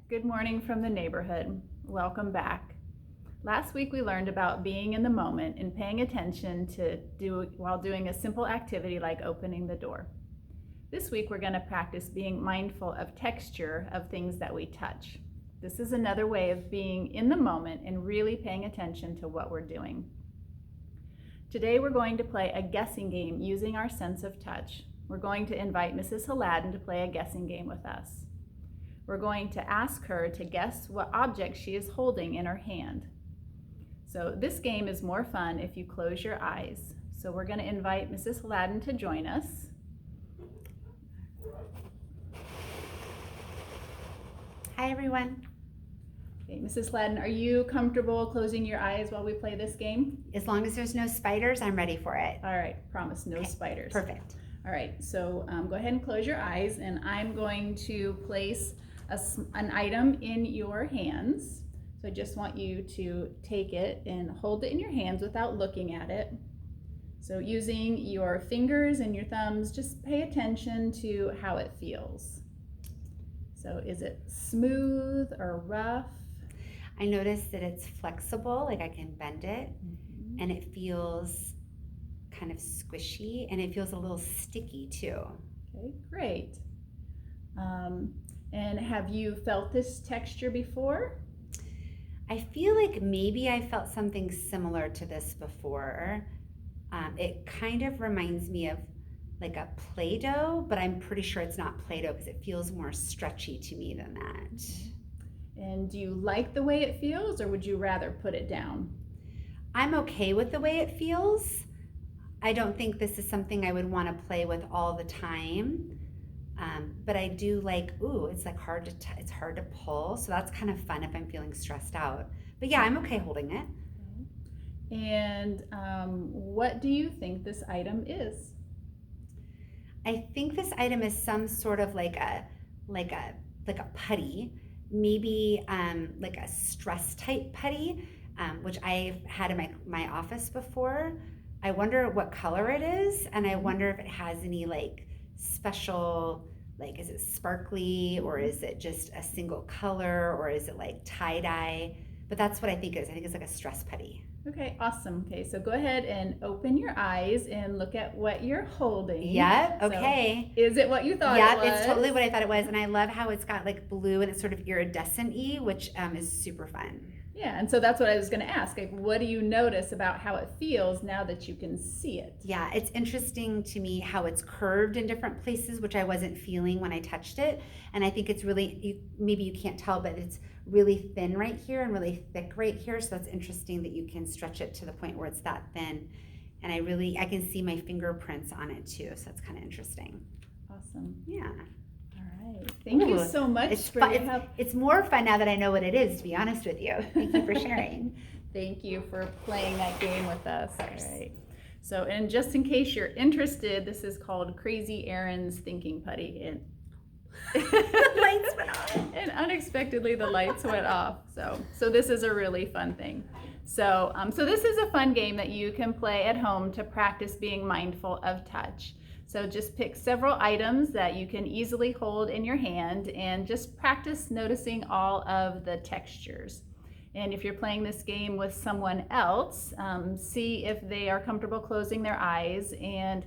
Good morning from the neighborhood. Welcome back. Last week we learned about being in the moment and paying attention while doing a simple activity like opening the door. This week we're going to practice being mindful of texture of things that we touch. This is another way of being in the moment and really paying attention to what we're doing. Today we're going to play a guessing game using our sense of touch. We're going to invite Mrs. Haladin to play a guessing game with us. We're going to ask her to guess what object she is holding in her hand. So this game is more fun if you close your eyes. So we're going to invite Mrs. Haladin to join us. Hi everyone. Okay, Mrs. Haladin, are you comfortable closing your eyes while we play this game? As long as there's no spiders, I'm ready for it. All right, promise no spiders. Perfect. All right, so go ahead and close your eyes, and I'm going to place an item in your hands. So I just want you to take it and hold it in your hands without looking at it. So using your fingers and your thumbs, just pay attention to how it feels. So is it smooth or rough? I noticed that it's flexible, like I can bend it, and it feels kind of squishy, and it feels a little sticky too. Okay, great. And have you felt this texture before? I feel like maybe I felt something similar to this before. It kind of reminds me of like a Play-Doh, but I'm pretty sure it's not Play-Doh because it feels more stretchy to me than that. And do you like the way it feels, or would you rather put it down? I'm okay with the way it feels. I don't think this is something I would want to play with all the time. But I do like, it's like it's hard to pull. So that's kind of fun if I'm feeling stressed out. But yeah, I'm okay holding it. And what do you think this item is? I think this item is some sort of like a putty, maybe like a stress type putty, which I've had in my office before. I wonder what color it is, and I wonder if it has any like special, like is it sparkly, or is it just a single color, or is it like tie-dye? But that's what I think it is. I think it's like a stress putty. Okay, awesome. Okay, so go ahead and open your eyes and look at what you're holding. Yep, okay. So, is it what you thought it was? Yep, it's totally what I thought it was, and I love how it's got like blue and it's sort of iridescent-y, which is super fun. Yeah, and so that's what I was going to ask. Like, what do you notice about how it feels now that you can see it? Yeah, it's interesting to me how it's curved in different places, which I wasn't feeling when I touched it. And I think it's really, maybe you can't tell, but it's really thin right here and really thick right here. So that's interesting that you can stretch it to the point where it's that thin. And I can see my fingerprints on it too. So that's kind of interesting. Awesome. Yeah. Thank you so much for your help. It's more fun now that I know what it is, to be honest with you. Thank you for sharing. Thank you for playing that game with us. All right. So, and just in case you're interested, this is called Crazy Erin's Thinking Putty. And the lights went off. And unexpectedly the lights went off. So this is a really fun thing. So this is a fun game that you can play at home to practice being mindful of touch. So just pick several items that you can easily hold in your hand and just practice noticing all of the textures. And if you're playing this game with someone else, see if they are comfortable closing their eyes and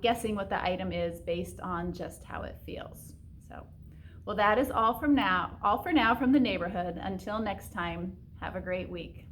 guessing what the item is based on just how it feels. So, well, that is all for now from the neighborhood. Until next time, have a great week.